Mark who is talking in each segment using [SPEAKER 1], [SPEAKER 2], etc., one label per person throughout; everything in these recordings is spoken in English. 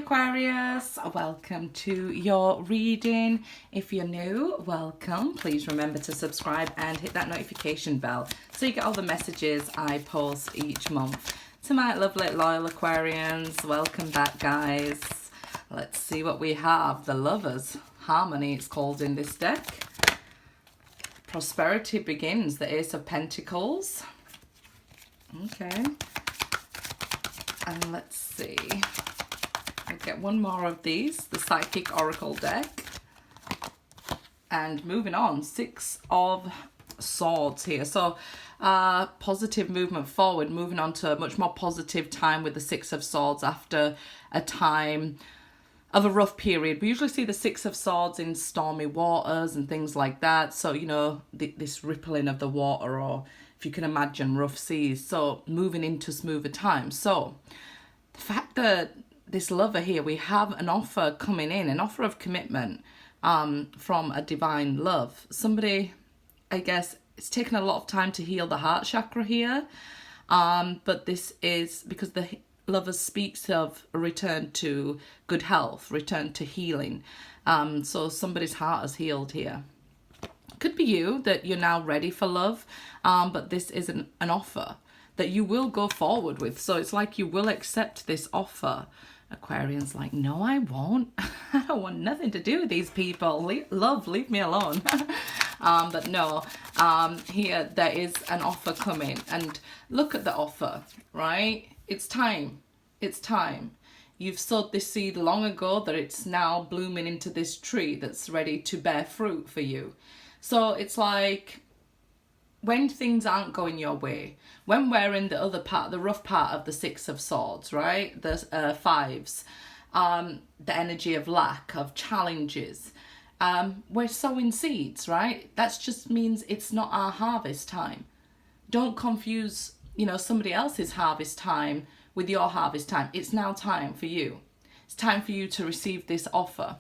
[SPEAKER 1] Aquarius, welcome to your reading. If you're new, welcome. Please remember to subscribe and hit that notification bell so you get all the messages I post each month. To my lovely loyal Aquarians, welcome back, guys. Let's see what we have. The Lovers Harmony, it's called in this deck. Prosperity begins, the Ace of Pentacles. Okay. And let's see. I'll get one more of these, the Psychic Oracle deck. And moving on, Six of Swords here. So positive movement forward, moving on to a much more positive time with the Six of Swords after a time of a rough period. We usually see the Six of Swords in stormy waters and things like that. So, you know, this rippling of the water, or if you can imagine, rough seas. So moving into smoother times. So the fact that this lover here, we have an offer coming in, an offer of commitment from a divine love. Somebody, I guess, it's taken a lot of time to heal the heart chakra here. But this is because the Lovers speaks of a return to good health, return to healing. So somebody's heart has healed here. Could be you, that you're now ready for love, but this is an offer that you will go forward with. So it's like you will accept this offer. Aquarian's like, no, I won't. I don't want nothing to do with these people. Love, leave me alone. But no, here there is an offer coming. And look at the offer, right? It's time. It's time. You've sowed this seed long ago that it's now blooming into this tree that's ready to bear fruit for you. So it's like when things aren't going your way, when we're in the other part, the rough part of the Six of Swords, right? The fives, the energy of lack, of challenges. We're sowing seeds, right? That just means it's not our harvest time. Don't confuse, you know, somebody else's harvest time with your harvest time. It's now time for you. It's time for you to receive this offer.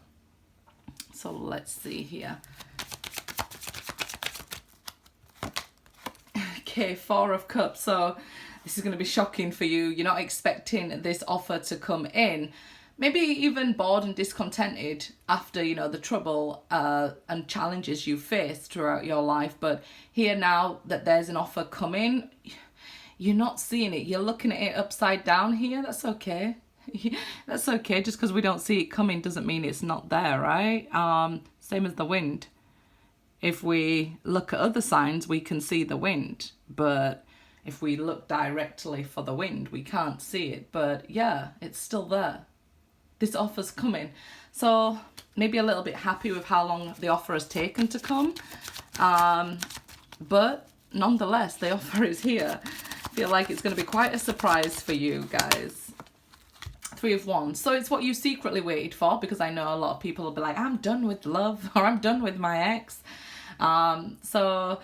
[SPEAKER 1] So let's see here. Okay, Four of Cups. So this is going to be shocking for you. You're not expecting this offer to come in. Maybe even bored and discontented after, you know, the trouble and challenges you faced throughout your life. But here now that there's an offer coming, you're not seeing it. You're looking at it upside down here. That's okay. That's okay. Just because we don't see it coming doesn't mean it's not there, right? Same as the wind. If we look at other signs, we can see the wind. But if we look directly for the wind, we can't see it. But yeah, it's still there. This offer's coming. So maybe a little bit happy with how long the offer has taken to come. But nonetheless, the offer is here. I feel like it's going to be quite a surprise for you guys. Three of Wands. So it's what you secretly waited for, because I know a lot of people will be like, I'm done with love, or I'm done with my ex. So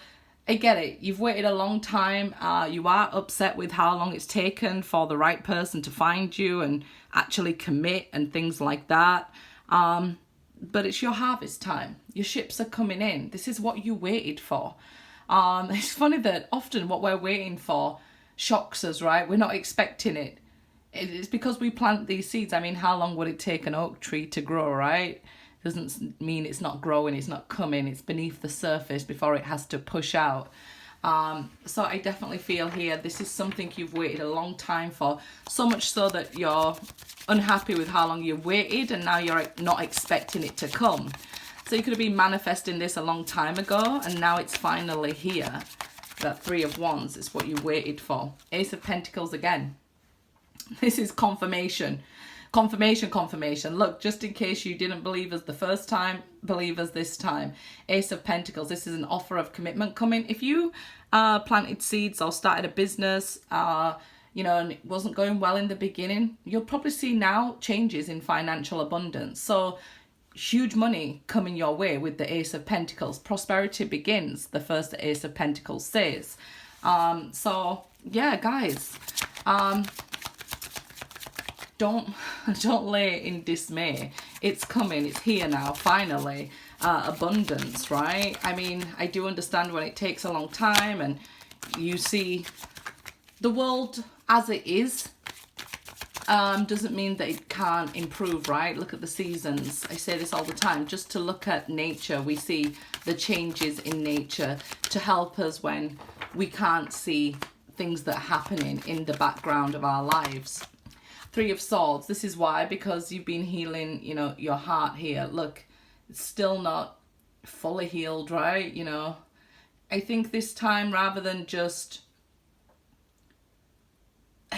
[SPEAKER 1] I get it. You've waited a long time. You are upset with how long it's taken for the right person to find you and actually commit and things like that. But it's your harvest time. Your ships are coming in. This is what you waited for. It's funny that often what we're waiting for shocks us, right? We're not expecting it. It's because we plant these seeds. I mean, how long would it take an oak tree to grow, right? Doesn't mean it's not growing, it's not coming, it's beneath the surface before it has to push out. So I definitely feel here this is something you've waited a long time for, so much so that you're unhappy with how long you've waited and now you're not expecting it to come. So you could have been manifesting this a long time ago and now it's finally here. That Three of Wands is what you waited for. Ace of Pentacles again. This is confirmation. Confirmation. Look, just in case you didn't believe us the first time, believe us this time. Ace of Pentacles. This is an offer of commitment coming. If you planted seeds or started a business, you know, and it wasn't going well in the beginning, you'll probably see now changes in financial abundance. So huge money coming your way with the Ace of Pentacles. Prosperity begins, the first Ace of Pentacles says. So yeah, guys. Don't lay in dismay. It's coming. It's here now, finally. Abundance, right? I mean, I do understand when it takes a long time and you see the world as it is. doesn't mean that it can't improve, right? Look at the seasons. I say this all the time. Just to look at nature, we see the changes in nature to help us when we can't see things that are happening in the background of our lives. Three of Swords. This is why, because you've been healing, you know, your heart here. Look, it's still not fully healed, right? You know, I think this time, rather than just,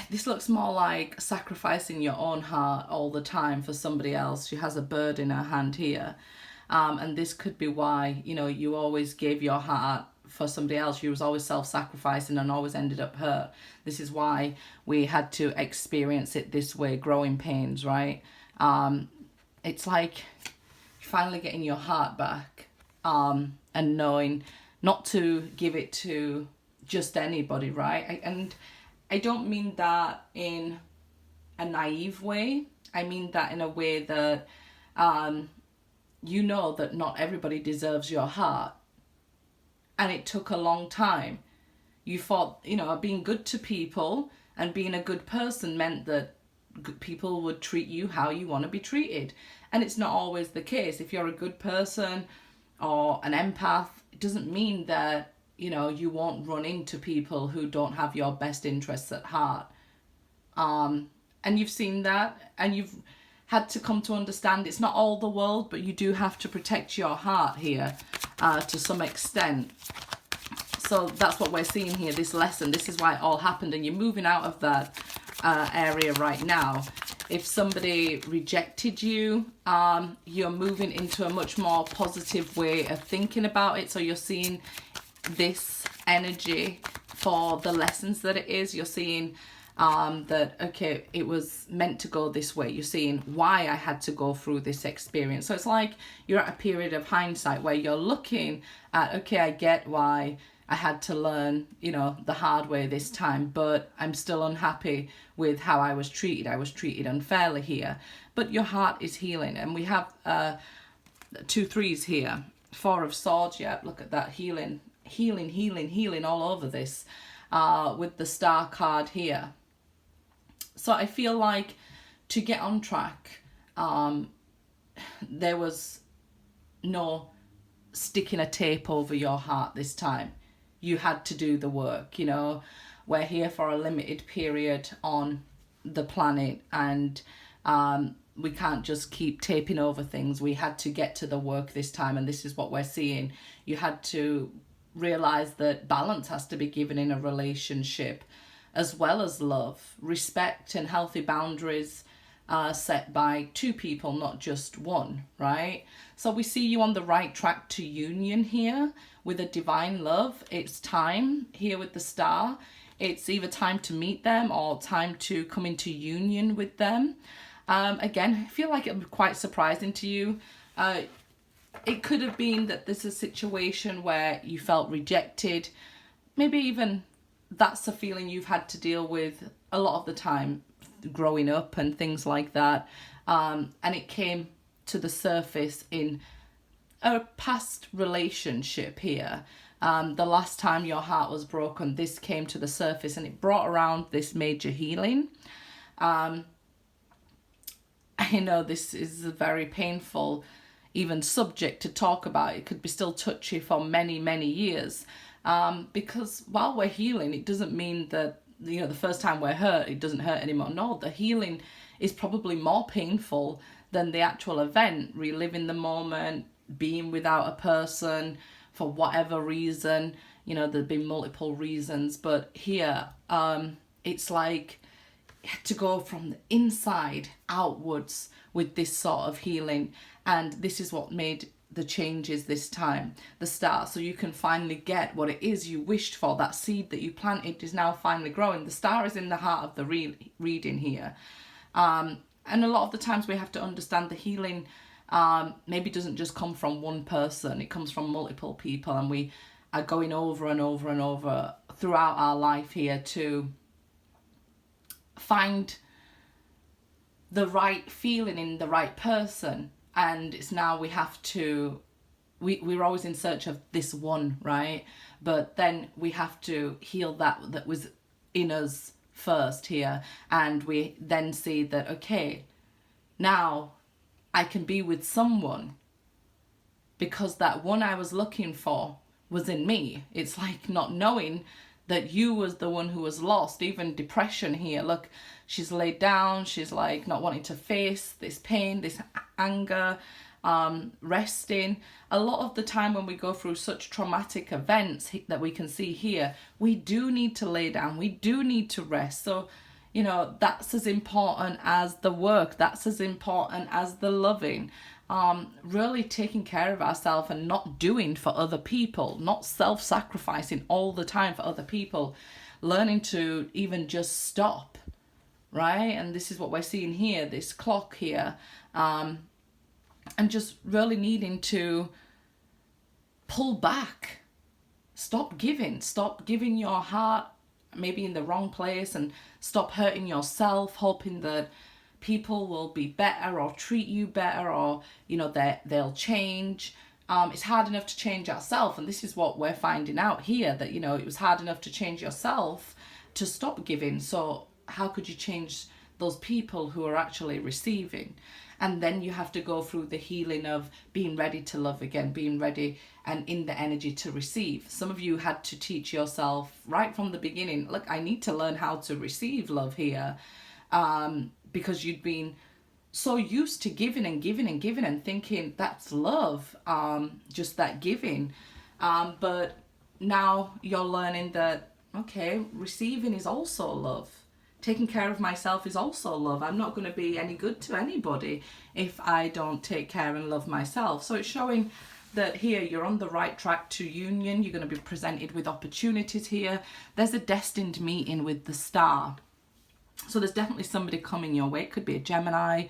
[SPEAKER 1] this looks more like sacrificing your own heart all the time for somebody else. She has a bird in her hand here. And this could be why, you know, you always gave your heart for somebody else. You was always self-sacrificing and always ended up hurt. This is why we had to experience it this way, growing pains, right? It's like finally getting your heart back, and knowing not to give it to just anybody, right? And I don't mean that in a naive way. I mean that in a way that you know that not everybody deserves your heart. And it took a long time. You thought, you know, being good to people and being a good person meant that people would treat you how you want to be treated. And it's not always the case. If you're a good person or an empath, it doesn't mean that, you know, you won't run into people who don't have your best interests at heart. And you've seen that, and you've had to come to understand it's not all the world, but you do have to protect your heart here to some extent. So that's what we're seeing here, this lesson. This is why it all happened, and you're moving out of that area right now. If somebody rejected you, you're moving into a much more positive way of thinking about it. So you're seeing this energy for the lessons that it is. You're seeing that, okay, it was meant to go this way. You're seeing why I had to go through this experience. So it's like you're at a period of hindsight where you're looking at, okay, I get why I had to learn, you know, the hard way this time, but I'm still unhappy with how I was treated. I was treated unfairly here. But your heart is healing, and we have 2 3s here. 4 of Swords, yeah, look at that, healing all over this, with the Star card here. So I feel like to get on track, there was no sticking a tape over your heart this time. You had to do the work, you know. We're here for a limited period on the planet, and we can't just keep taping over things. We had to get to the work this time, and this is what we're seeing. You had to realize that balance has to be given in a relationship, as well as love, respect and healthy boundaries set by 2 people, not just one, right? So we see you on the right track to union here with a divine love. It's time here with the Star. It's either time to meet them or time to come into union with them. Again, I feel like it would be quite surprising to you. It could have been that this is a situation where you felt rejected. Maybe even that's a feeling you've had to deal with a lot of the time growing up and things like that. And it came to the surface in a past relationship here. The last time your heart was broken, this came to the surface, and it brought around this major healing. I know this is a very painful even subject to talk about. It could be still touchy for many, many years. Because while we're healing, it doesn't mean that, you know, the first time we're hurt, it doesn't hurt anymore. No, the healing is probably more painful than the actual event, reliving the moment, being without a person for whatever reason. You know, there'd be multiple reasons, but here, it's like you had to go from the inside outwards with this sort of healing, and this is what made the changes this time, the Star. So you can finally get what it is you wished for. That seed that you planted is now finally growing. The Star is in the heart of the reading here. And a lot of the times we have to understand the healing maybe doesn't just come from one person. It comes from multiple people, and we are going over and over and over throughout our life here to find the right feeling in the right person. And it's now we have to, we're always in search of this one, right? But then we have to heal that was in us first here, and we then see that, okay, now I can be with someone because that one I was looking for was in me. It's like not knowing that you was the one who was lost. Even depression here, look, she's laid down, she's like not wanting to face this pain, this anger, resting. A lot of the time when we go through such traumatic events that we can see here, we do need to lay down, we do need to rest. So, you know, that's as important as the work, that's as important as the loving. Really taking care of ourselves and not doing for other people, not self-sacrificing all the time for other people, learning to even just stop, right? And this is what we're seeing here, this clock here, and just really needing to pull back, stop giving your heart maybe in the wrong place, and stop hurting yourself, hoping that people will be better or treat you better, or, you know, they'll change. It's hard enough to change ourselves, and this is what we're finding out here, that, you know, it was hard enough to change yourself to stop giving. So how could you change those people who are actually receiving? And then you have to go through the healing of being ready to love again, being ready and in the energy to receive. Some of you had to teach yourself right from the beginning, look, I need to learn how to receive love here, because you'd been so used to giving and giving and giving and thinking that's love, just that giving. But now you're learning that, okay, receiving is also love. Taking care of myself is also love. I'm not going to be any good to anybody if I don't take care and love myself. So it's showing that here you're on the right track to union. You're going to be presented with opportunities here. There's a destined meeting with the star. So there's definitely somebody coming your way. It could be a Gemini,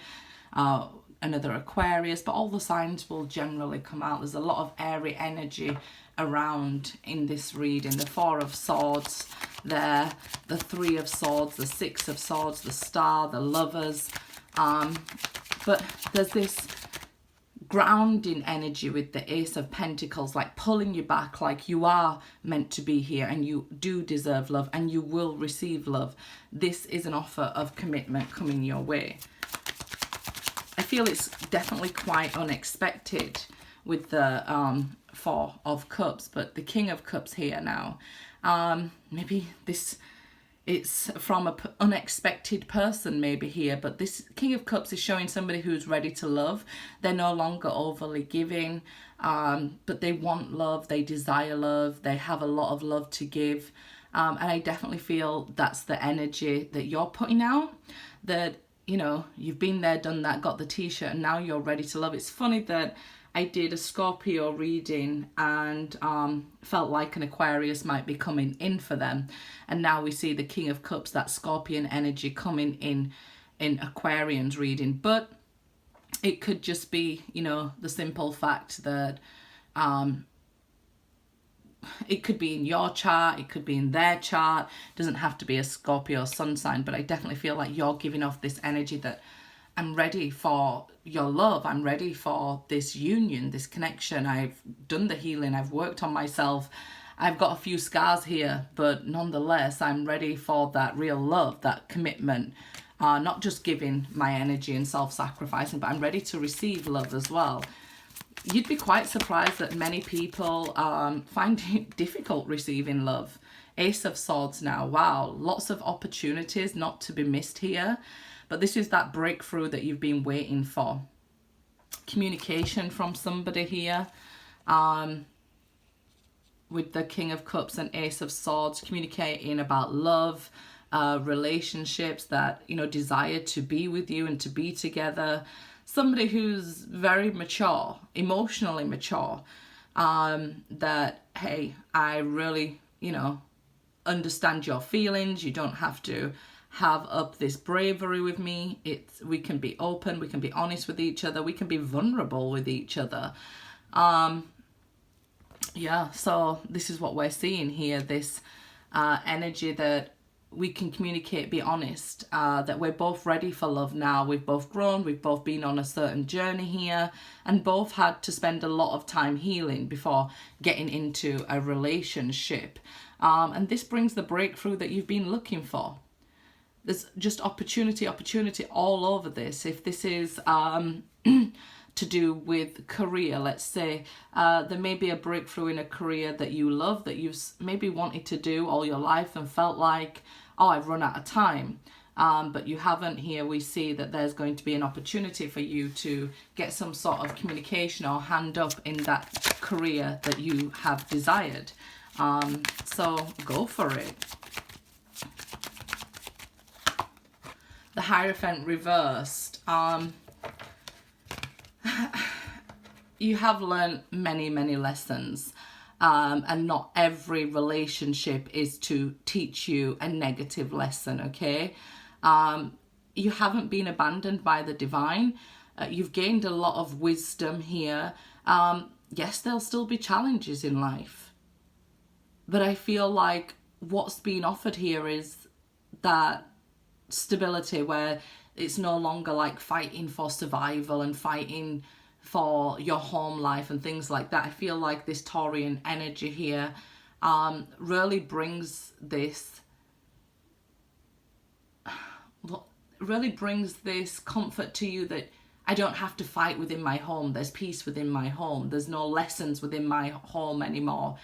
[SPEAKER 1] another Aquarius, but all the signs will generally come out. There's a lot of airy energy around in this reading. The Four of Swords there, the Three of Swords, the Six of Swords, the Star, the Lovers. But there's this grounding energy with the Ace of Pentacles, like pulling you back, like you are meant to be here and you do deserve love and you will receive love. This is an offer of commitment coming your way. I feel it's definitely quite unexpected with the Four of Cups, but the King of Cups here now. Maybe it's from an unexpected person maybe here, but this King of Cups is showing somebody who's ready to love. They're no longer overly giving, but they want love, they desire love, they have a lot of love to give. And I definitely feel that's the energy that you're putting out, that, you know, you've been there, done that, got the t-shirt, and now you're ready to love. It's funny that I did a Scorpio reading and felt like an Aquarius might be coming in for them. And now we see the King of Cups, that Scorpion energy coming in Aquarian's reading. But it could just be, you know, the simple fact that it could be in your chart, it could be in their chart. It doesn't have to be a Scorpio sun sign, but I definitely feel like you're giving off this energy that I'm ready for your love. I'm ready for this union, this connection. I've done the healing. I've worked on myself. I've got a few scars here, but nonetheless, I'm ready for that real love, that commitment. Not just giving my energy and self-sacrificing, but I'm ready to receive love as well. You'd be quite surprised that many people find it difficult receiving love. Ace of Swords now. Wow, lots of opportunities not to be missed here. But this is that breakthrough that you've been waiting for. Communication from somebody here. With the King of Cups and Ace of Swords, communicating about love, relationships that, you know, desire to be with you and to be together. Somebody who's very mature, emotionally mature. That, hey, I really, you know, understand your feelings. You don't have to have up this bravery with me. We can be open, we can be honest with each other, we can be vulnerable with each other. Yeah, so this is what we're seeing here, this energy that we can communicate, be honest, that we're both ready for love now. We've both grown, we've both been on a certain journey here, and both had to spend a lot of time healing before getting into a relationship. And this brings the breakthrough that you've been looking for. There's just opportunity all over this. If this is to do with career, let's say, there may be a breakthrough in a career that you love, that you've maybe wanted to do all your life and felt like, oh, I've run out of time. But you haven't. Here we see that there's going to be an opportunity for you to get some sort of communication or hand up in that career that you have desired. So go for it. The Hierophant reversed. You have learned many lessons. And not every relationship is to teach you a negative lesson, okay? You haven't been abandoned by the divine. You've gained a lot of wisdom here. Yes, there'll still be challenges in life. But I feel like what's being offered here is that stability where it's no longer like fighting for survival and fighting for your home life and things like that. I feel like this Taurian energy here really brings this comfort to you that I don't have to fight within my home. There's peace within my home. There's no lessons within my home anymore.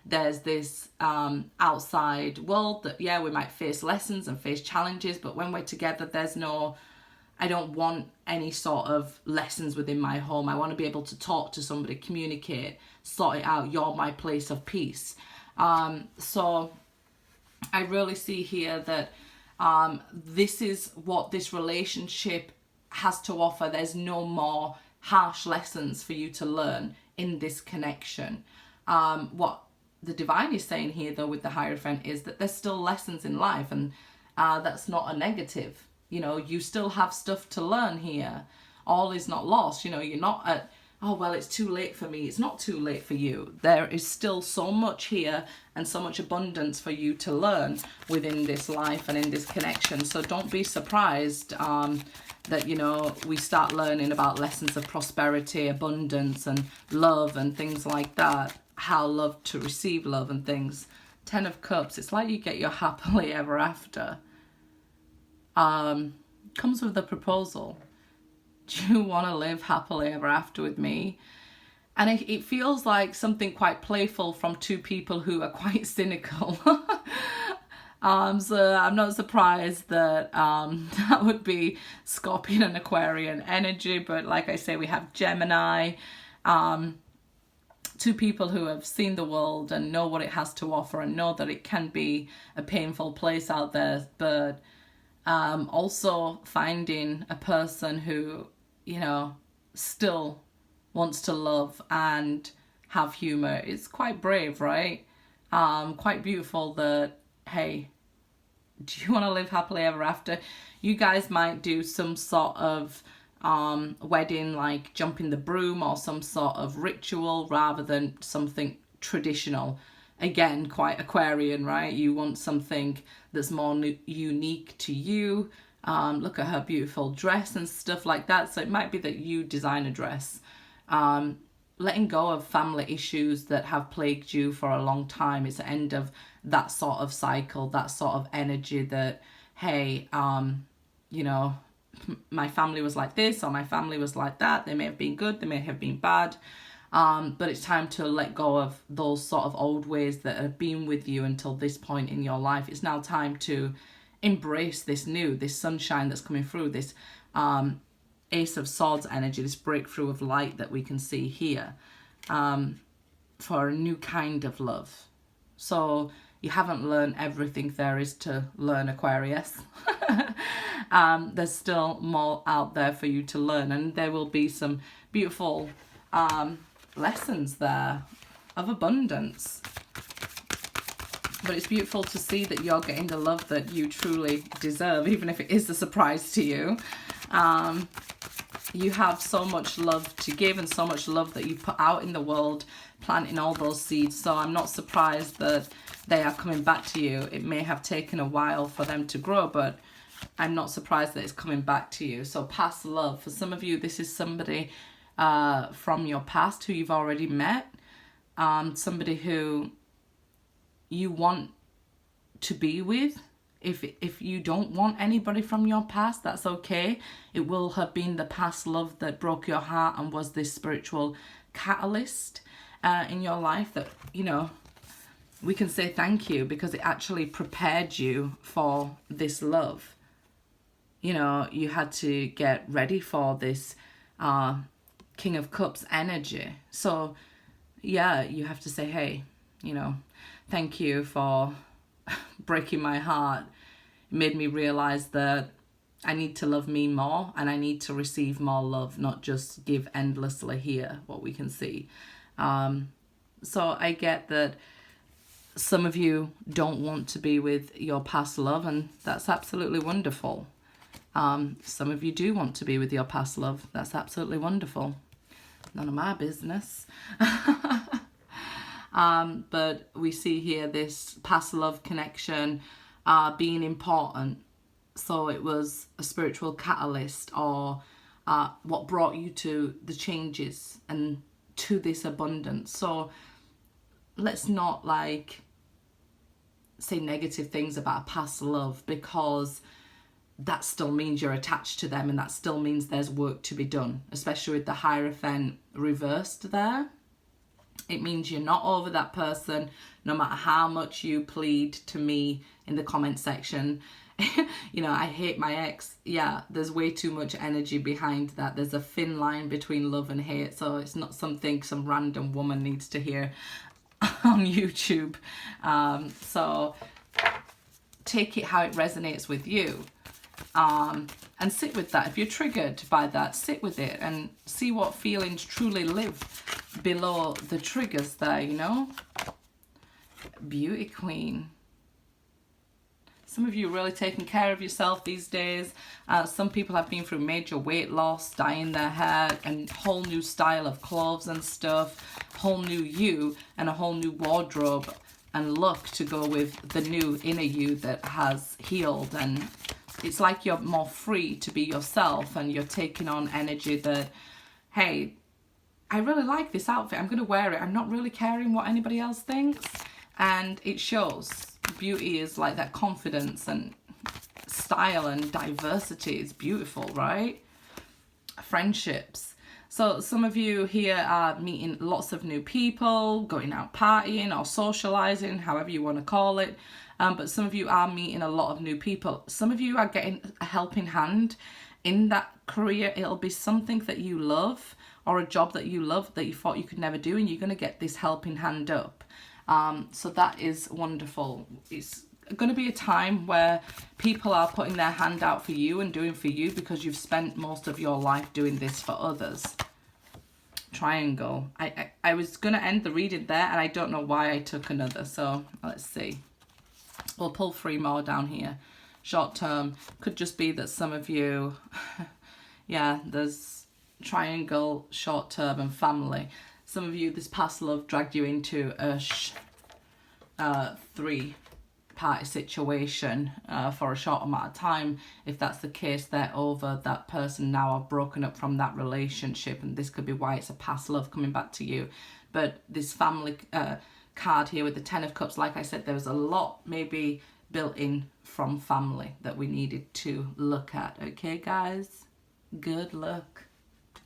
[SPEAKER 1] There's this outside world that, yeah, we might face lessons and face challenges, but when we're together, I don't want any sort of lessons within my home. I want to be able to talk to somebody, communicate, sort it out. You're my place of peace. So I really see here that this is what this relationship has to offer. There's no more harsh lessons for you to learn in this connection. What the divine is saying here, though, with the Hierophant is that there's still lessons in life, and that's not a negative. You know, you still have stuff to learn here. All is not lost. You know, you're not at, oh, well, it's too late for me. It's not too late for you. There is still so much here and so much abundance for you to learn within this life and in this connection. So don't be surprised that, you know, we start learning about lessons of prosperity, abundance and love and things like that. How love to receive love and things. 10 of Cups. It's like you get your happily ever after. Comes with a proposal. Do you want to live happily ever after with me? And it feels like something quite playful from two people who are quite cynical. So I'm not surprised that that would be Scorpion and Aquarian energy. But like I say, we have Gemini. Two people who have seen the world and know what it has to offer and know that it can be a painful place out there. But also finding a person who, you know, still wants to love and have humor. It's quite brave, right? Quite beautiful that, hey, do you want to live happily ever after? You guys might do some sort of wedding, like jumping the broom or some sort of ritual rather than something traditional. Again, quite Aquarian, right? You want something that's more unique to you. Look at her beautiful dress and stuff like that. So it might be that you design a dress. Letting go of family issues that have plagued you for a long time. It's the end of that sort of cycle, that sort of energy that, hey, you know, my family was like this or my family was like that. They may have been good, they may have been bad. But it's time to let go of those sort of old ways that have been with you until this point in your life. It's now time to embrace this new, this sunshine that's coming through, this Ace of Swords energy, this breakthrough of light that we can see here, for a new kind of love. So you haven't learned everything there is to learn, Aquarius. There's still more out there for you to learn, and there will be some beautiful lessons there of abundance. But it's beautiful to see that you're getting the love that you truly deserve, even if it is a surprise to you. You have so much love to give and so much love that you put out in the world, planting all those seeds. So I'm not surprised that they are coming back to you. It may have taken a while for them to grow, but I'm not surprised that it's coming back to you. So past love. For some of you, this is somebody from your past who you've already met. Somebody who you want to be with. If you don't want anybody from your past, that's okay. It will have been the past love that broke your heart and was this spiritual catalyst in your life that, you know, we can say thank you because it actually prepared you for this love. You know, you had to get ready for this King of Cups energy. So, yeah, you have to say, hey, you know, thank you for breaking my heart. It made me realize that I need to love me more and I need to receive more love, not just give endlessly here, what we can see. So I get that some of you don't want to be with your past love, and that's absolutely wonderful. Some of you do want to be with your past love. That's absolutely wonderful. None of my business. But we see here this past love connection being important. So it was a spiritual catalyst, or what brought you to the changes and to this abundance. So let's not like say negative things about a past love, because that still means you're attached to them, and that still means there's work to be done, especially with the Hierophant reversed there. It means you're not over that person, no matter how much you plead to me in the comment section. You know, I hate my ex. Yeah, there's way too much energy behind that. There's a thin line between love and hate, so it's not something some random woman needs to hear on YouTube. So take it how it resonates with you. And sit with that. If you're triggered by that, sit with it and see what feelings truly live below the triggers there, you know. Beauty queen. Some of you are really taking care of yourself these days. Some people have been through major weight loss, dyeing their hair, and whole new style of clothes and stuff, whole new you, and a whole new wardrobe and look to go with the new inner you that has healed. And it's like you're more free to be yourself, and you're taking on energy that, hey, I really like this outfit, I'm going to wear it, I'm not really caring what anybody else thinks. And it shows. Beauty is like that confidence and style and diversity is beautiful, right? Friendships. So some of you here are meeting lots of new people, going out partying or socializing, however you want to call it. But some of you are meeting a lot of new people. Some of you are getting a helping hand in that career. It'll be something that you love, or a job that you love that you thought you could never do, and you're going to get this helping hand up. So that is wonderful. It's going to be a time where people are putting their hand out for you and doing for you because you've spent most of your life doing this for others. Triangle. I was going to end the reading there, and I don't know why I took another. So let's see. We'll pull 3 more down here. Short term. Could just be that some of you, yeah, there's triangle, short term, and family. Some of you, this past love dragged you into a 3-party situation for a short amount of time. If that's the case, they're over. That person now are broken up from that relationship, and this could be why it's a past love coming back to you. But this family card here with the 10 of Cups, like I said, there was a lot maybe built in from family that we needed to look at. Okay, guys? Good luck.